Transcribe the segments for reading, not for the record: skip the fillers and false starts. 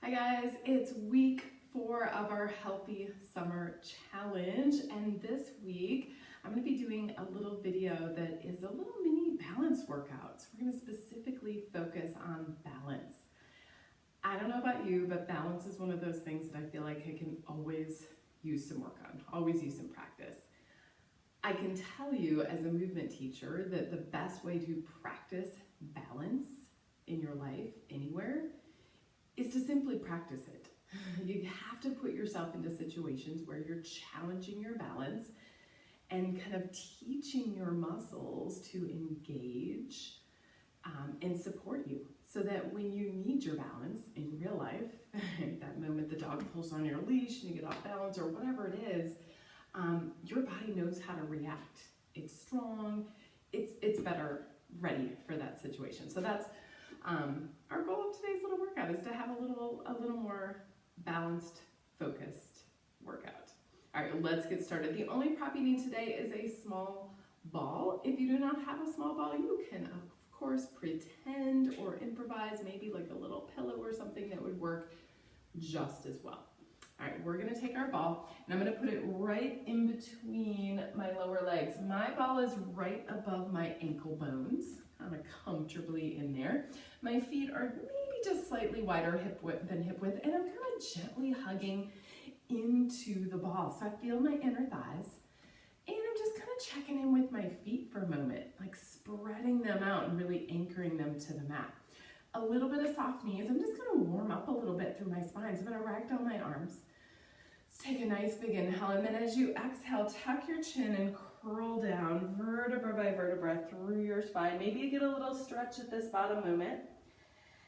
Hi guys, it's week 4 of our Healthy Summer Challenge, and this week I'm going to be doing a little video that is a little mini balance workout. So we're going to specifically focus on balance. I don't know about you, but balance is one of those things that I feel like I can always use some work on, always use some practice. I can tell you as a movement teacher that the best way to practice balance in your life, anywhere, is to simply practice it. You have to put yourself into situations where you're challenging your balance and kind of teaching your muscles to engage and support you, so that when you need your balance in real life, that moment the dog pulls on your leash and you get off balance or whatever it is, your body knows how to react. It's strong, it's better ready for that situation. So that's our goal of today's little workout, is to have a little more balanced, focused workout. All right, let's get started. The only prop you need today is a small ball. If you do not have a small ball, you can of course pretend or improvise, maybe like a little pillow or something that would work just as well. All right, we're gonna take our ball and I'm gonna put it right in between my lower legs. My ball is right above my ankle bones, kind of comfortably in there. My feet are maybe just slightly wider than hip width, and I'm kind of gently hugging into the ball. So I feel my inner thighs, and I'm just kind of checking in with my feet for a moment, like spreading them out and really anchoring them to the mat. A little bit of soft knees. I'm just gonna warm up a little bit through my spine. So I'm gonna ragdoll my arms. Let's take a nice big inhale, and then as you exhale, tuck your chin and curl down vertebra by vertebra through your spine. Maybe you get a little stretch at this bottom moment.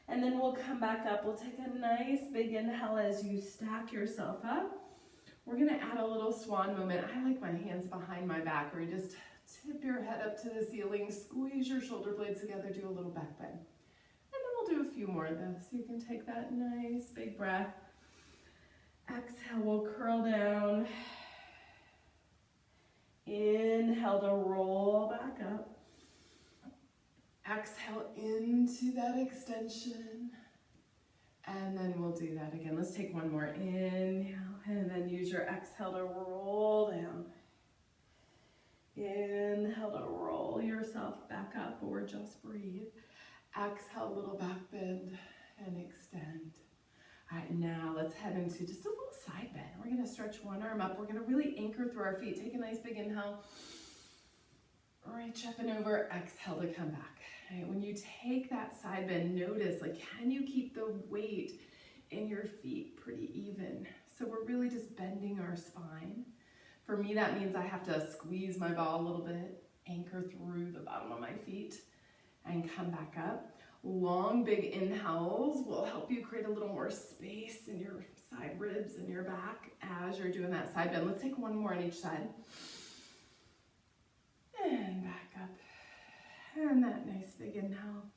And then we'll come back up. We'll take a nice big inhale as you stack yourself up. We're gonna add a little swan moment. I like my hands behind my back, where you just tip your head up to the ceiling, squeeze your shoulder blades together, do a little back bend. And then we'll do a few more of those. So you can take that nice big breath. Exhale, we'll curl down. Inhale to roll back up. Exhale into that extension. And then we'll do that again. Let's take one more. Inhale, and then use your exhale to roll down. Inhale to roll yourself back up, or just breathe. Exhale, a little back bend and extend. All right, now let's head into just a little side bend. We're gonna stretch one arm up. We're gonna really anchor through our feet. Take a nice big inhale. Reach up and over, exhale to come back. All right, when you take that side bend, notice, like, can you keep the weight in your feet pretty even? So we're really just bending our spine. For me, that means I have to squeeze my ball a little bit, anchor through the bottom of my feet, and come back up. Long, big inhales will help you create a little more space in your side ribs and your back as you're doing that side bend. Let's take one more on each side. And back up. And that nice big inhale.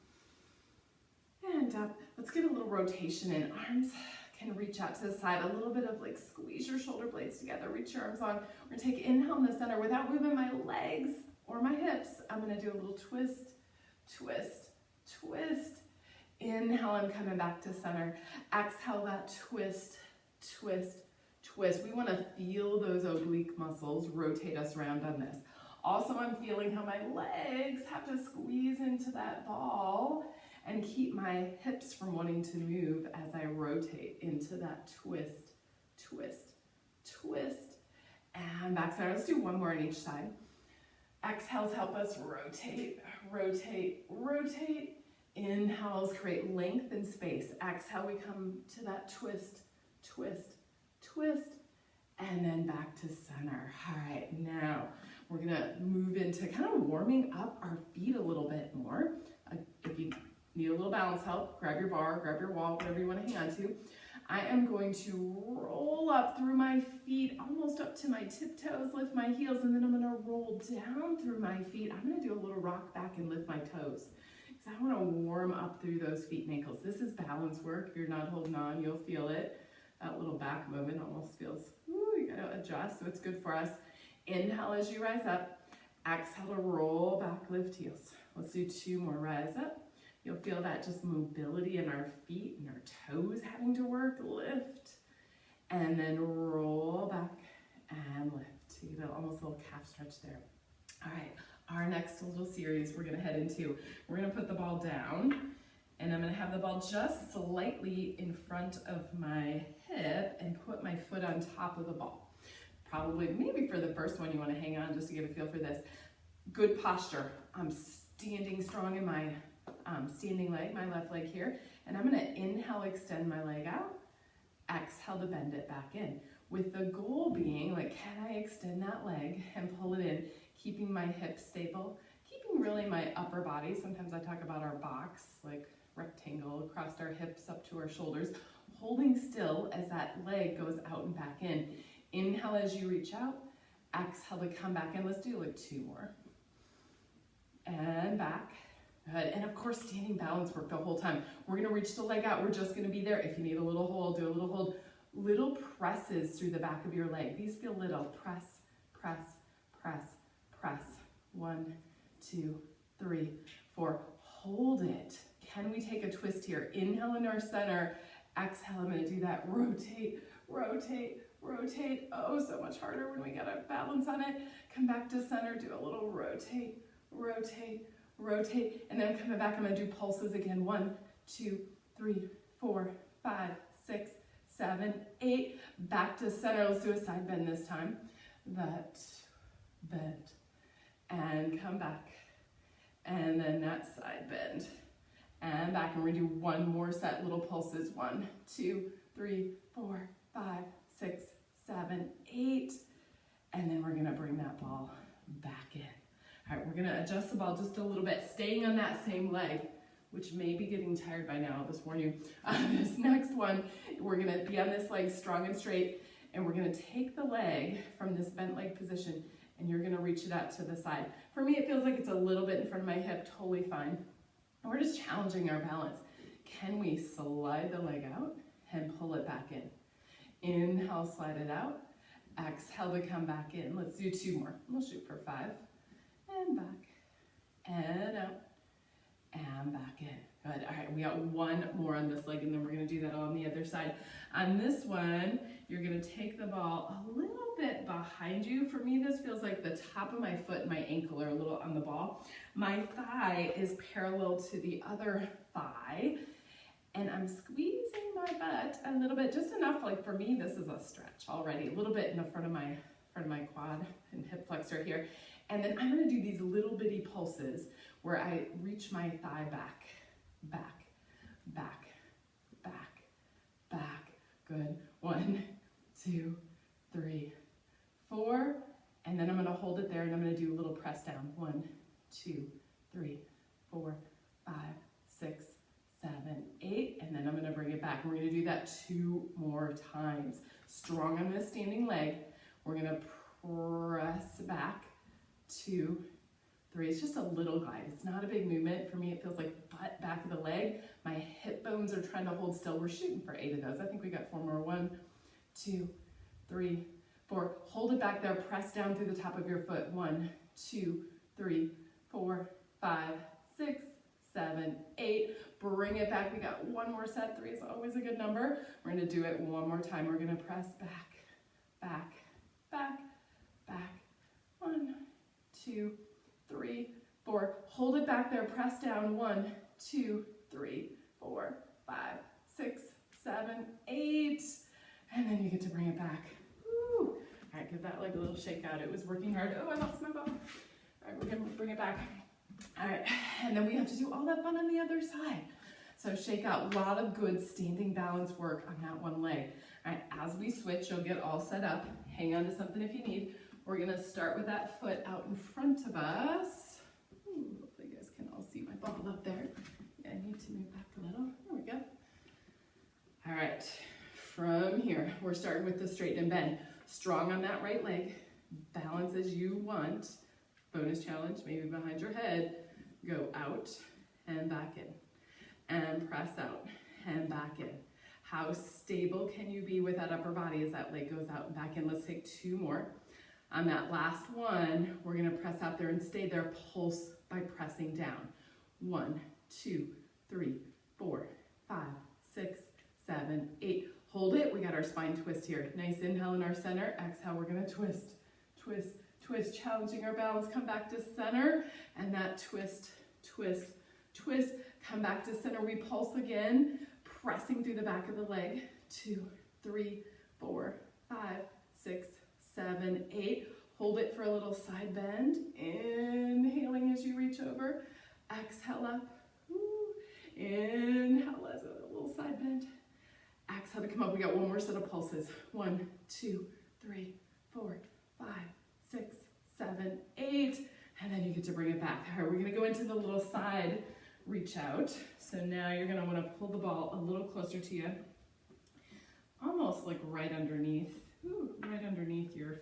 And up. Let's get a little rotation in. Arms can reach out to the side. A little bit of like squeeze your shoulder blades together. Reach your arms long. We're going to take inhale in the center without moving my legs or my hips. I'm going to do a little twist, twist, twist. Inhale, I'm coming back to center. Exhale, that twist, twist, twist. We want to feel those oblique muscles rotate us around on this. Also, I'm feeling how my legs have to squeeze into that ball and keep my hips from wanting to move as I rotate into that twist, twist, twist. And back center. Let's do one more on each side. Exhales help us rotate, rotate, rotate. Inhales create length and space. Exhale, we come to that twist, twist, twist, and then back to center. All right, now we're gonna move into kind of warming up our feet a little bit more. If you need a little balance help, grab your bar, grab your wall, whatever you want to hang on to. I am going to roll up through my feet, almost up to my tiptoes, lift my heels, and then I'm gonna roll down through my feet. I'm gonna do a little rock back and lift my toes, because I wanna warm up through those feet and ankles. This is balance work. If you're not holding on, you'll feel it. That little back moment almost feels, ooh, you gotta adjust, so it's good for us. Inhale as you rise up. Exhale to roll back, lift heels. Let's do two more. Rise up. You'll feel that just mobility in our feet and our toes having to work. footwork, lift, and then roll back and lift. You get almost a little calf stretch there. All right, our next little series we're gonna head into, we're gonna put the ball down, and I'm gonna have the ball just slightly in front of my hip and put my foot on top of the ball. Probably, maybe for the first one, you wanna hang on just to get a feel for this. Good posture. I'm standing strong in my standing leg, my left leg here, and I'm gonna inhale, extend my leg out, exhale to bend it back in. With the goal being, like, can I extend that leg and pull it in, keeping my hips stable, keeping really my upper body. Sometimes I talk about our box, like rectangle across our hips up to our shoulders, holding still as that leg goes out and back in. Inhale as you reach out, exhale to come back in. Let's do like 2 more. And back. Good. And of course, standing balance work the whole time. We're gonna reach the leg out. We're just gonna be there. If you need a little hold, do a little hold. Little presses through the back of your leg. These feel little. Press, press, press, press. 1, 2, 3, 4. Hold it. Can we take a twist here? Inhale in our center. Exhale, I'm gonna do that. Rotate, rotate, rotate. Oh, so much harder when we get a balance on it. Come back to center, do a little rotate, rotate, rotate. And then coming back, I'm gonna do pulses again. 1, 2, 3, 4, 5, 6, 7, 8. Back to center. Let's do a side bend this time. That, bend, and come back. And then that side bend. And back, and we're gonna do 1 more set, little pulses. 1, 2, 3, 4, 5, 6, 7, 8. And then we're gonna bring that ball back in. All right, we're gonna adjust the ball just a little bit, staying on that same leg, which may be getting tired by now, I'll just warn you. This next one, we're gonna be on this leg strong and straight, and we're gonna take the leg from this bent leg position, and you're gonna reach it out to the side. For me, it feels like it's a little bit in front of my hip, totally fine. And we're just challenging our balance. Can we slide the leg out and pull it back in? Inhale, slide it out. Exhale to come back in. Let's do 2 more. We'll shoot for 5. And back, and out, and back in. Good. All right, we got 1 more on this leg, and then we're gonna do that on the other side. On this one, you're gonna take the ball a little bit behind you. For me, this feels like the top of my foot and my ankle are a little on the ball. My thigh is parallel to the other thigh, and I'm squeezing my butt a little bit, just enough. Like, for me, this is a stretch already, a little bit in the front of my quad and hip flexor here. And then I'm gonna do these little bitty pulses where I reach my thigh back, back, back, back, back. Good. 1, 2, 3, 4. And then I'm gonna hold it there, and I'm gonna do a little press down. 1, 2, 3, 4, 5, 6, 7, 8. And then I'm gonna bring it back. And we're gonna do that 2 more times. Strong on this standing leg. We're gonna press back. 2, 3. It's just a little glide. It's not a big movement. For me, it feels like butt, back of the leg. My hip bones are trying to hold still. We're shooting for 8 of those. I think we got 4 more. 1, 2, 3, 4. Hold it back there. Press down through the top of your foot. 1, 2, 3, 4, 5, 6, 7, 8. Bring it back. We got 1 more set. 3 is always a good number. We're going to do it 1 more time. We're going to press back, back, back, back. 1, 2, 3, 4. Hold it back there. Press down. 1, 2, 3, 4, 5, 6, 7, 8. And then you get to bring it back. Woo. All right, give that leg a little shake out. It was working hard. Oh, I lost my ball. All right, we're going to bring it back. All right, and then we have to do all that fun on the other side. So shake out. A lot of good standing balance work on that one leg. All right, as we switch, you'll get all set up. Hang on to something if you need. We're gonna start with that foot out in front of us. Hopefully you guys can all see my ball up there. Yeah, I need to move back a little. There we go. All right, from here, we're starting with the straighten and bend. Strong on that right leg. Balance as you want. Bonus challenge, maybe behind your head. Go out and back in. And press out and back in. How stable can you be with that upper body as that leg goes out and back in? Let's take 2 more. On that last one, we're gonna press out there and stay there, pulse by pressing down. 1, 2, 3, 4, 5, 6, 7, 8. Hold it. We got our spine twist here. Nice inhale in our center. Exhale, we're gonna twist, twist, twist, challenging our balance. Come back to center, and that twist, twist, twist. Come back to center. We pulse again, pressing through the back of the leg. 2, 3, 4, 5, 6, 7, 8. Hold it for a little side bend. Inhaling as you reach over. Exhale up. Inhale as a little side bend. Exhale to come up. We got one more set of pulses. 1, 2, 3, 4, 5, 6, 7, 8. And then you get to bring it back. All right, we're gonna go into the little side reach out. So now you're gonna wanna pull the ball a little closer to you. Almost like right underneath your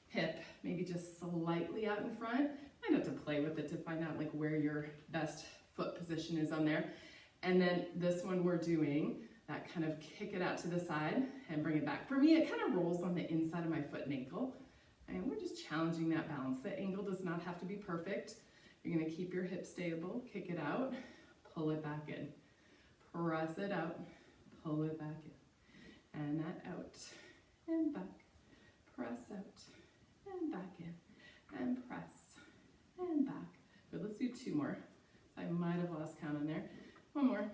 hip, maybe just slightly out in front. Might have to play with it to find out like where your best foot position is on there. And then this one we're doing that kind of kick it out to the side and bring it back. For me, it kind of rolls on the inside of my foot and ankle. And we're just challenging that balance. The angle does not have to be perfect. You're gonna keep your hip stable, kick it out, pull it back in. Press it out, pull it back in. And that out, and back. Press out, and back in. And press, and back. Good, let's do 2 more. I might have lost count on there. 1 more,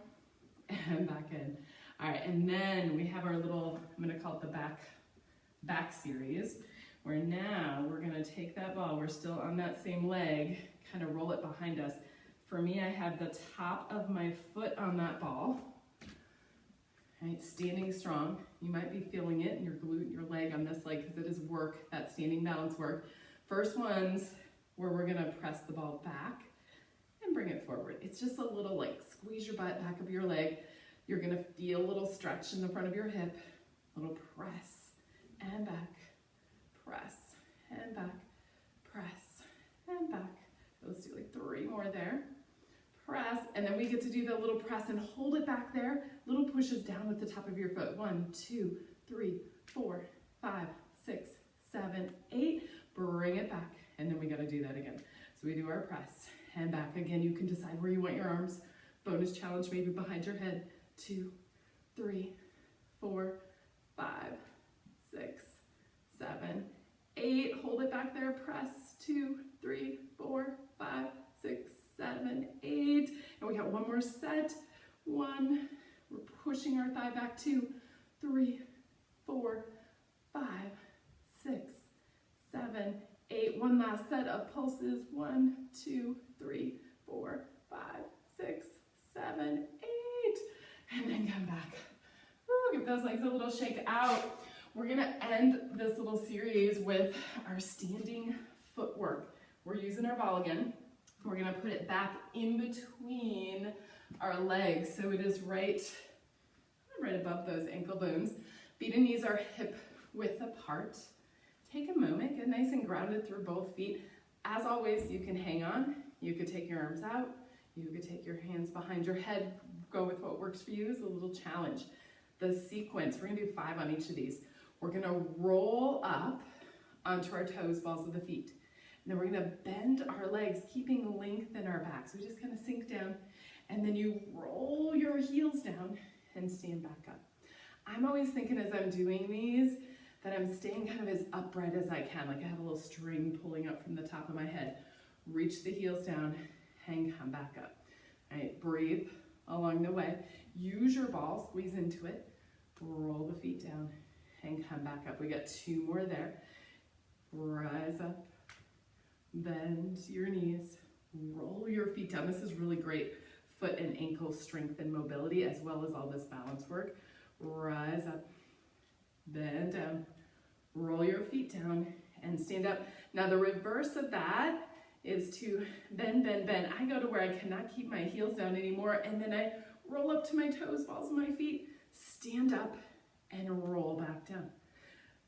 and back in. All right, and then we have our little, I'm gonna call it the back series, where now we're gonna take that ball, we're still on that same leg, kind of roll it behind us. For me, I have the top of my foot on that ball, right, standing strong. You might be feeling it in your glute, your leg on this leg, because it is work, that standing balance work. First one's where we're gonna press the ball back and bring it forward. It's just a little like squeeze your butt back of your leg. You're gonna feel a little stretch in the front of your hip, a little press and back, press and back, press and back. Let's do like 3 more there. Press, and then we get to do the little press and hold it back there. Little pushes down with the top of your foot. 1, 2, 3, 4, 5, 6, 7, 8. Bring it back, and then we gotta do that again. So we do our press and back. Again, you can decide where you want your arms. Bonus challenge maybe behind your head. 2, 3, 4, 5, 6, 7, 8. Hold it back there. Press. 2, 3, 4, 5, 6, 7, 8. And we got 1 more set. 1. We're pushing our thigh back. 2, 3, 4, 5, 6, 7, 8. 1 last set of pulses. 1, 2, 3, 4, 5, 6, 7, 8. And then come back. Ooh, give those legs a little shake out. We're gonna end this little series with our standing footwork. We're using our ball again. We're gonna put it back in between our legs. So it is right above those ankle bones. Feet and knees are hip width apart. Take a moment, get nice and grounded through both feet. As always, you can hang on. You could take your arms out. You could take your hands behind your head. Go with what works for you. Is a little challenge. The sequence, we're gonna do 5 on each of these. We're gonna roll up onto our toes, balls of the feet. And then we're gonna bend our legs, keeping length in our back. So we just kind of sink down, and then you roll your heels down and stand back up. I'm always thinking as I'm doing these that I'm staying kind of as upright as I can, like I have a little string pulling up from the top of my head. Reach the heels down and come back up. All right, breathe along the way. Use your ball, squeeze into it. Roll the feet down and come back up. We got 2 more there. Rise up, bend your knees, roll your feet down. This is really great foot and ankle strength and mobility, as well as all this balance work. Rise up, bend down, roll your feet down, and stand up. Now the reverse of that is to bend, bend, bend. I go to where I cannot keep my heels down anymore, and then I roll up to my toes, balls of my feet, stand up, and roll back down.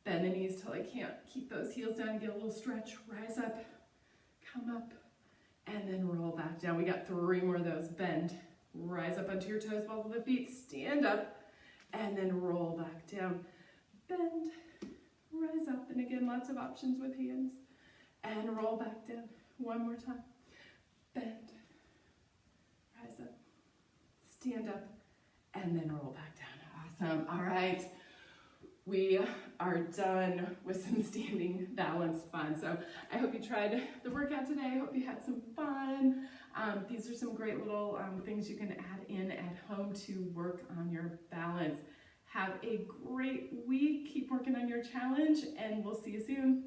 Bend the knees till I can't keep those heels down and get a little stretch. Rise up, come up, and then roll back down. We got 3 more of those. Bend, rise up onto your toes, balls of the feet, stand up, and then roll back down. Bend, rise up, and again, lots of options with hands. And roll back down. 1 more time. Bend, rise up, stand up, and then roll back down. Awesome. All right. We are done with some standing balance fun. So I hope you tried the workout today. I hope you had some fun. These are some great little things you can add in at home to work on your balance. Have a great week. Keep working on your challenge, and we'll see you soon.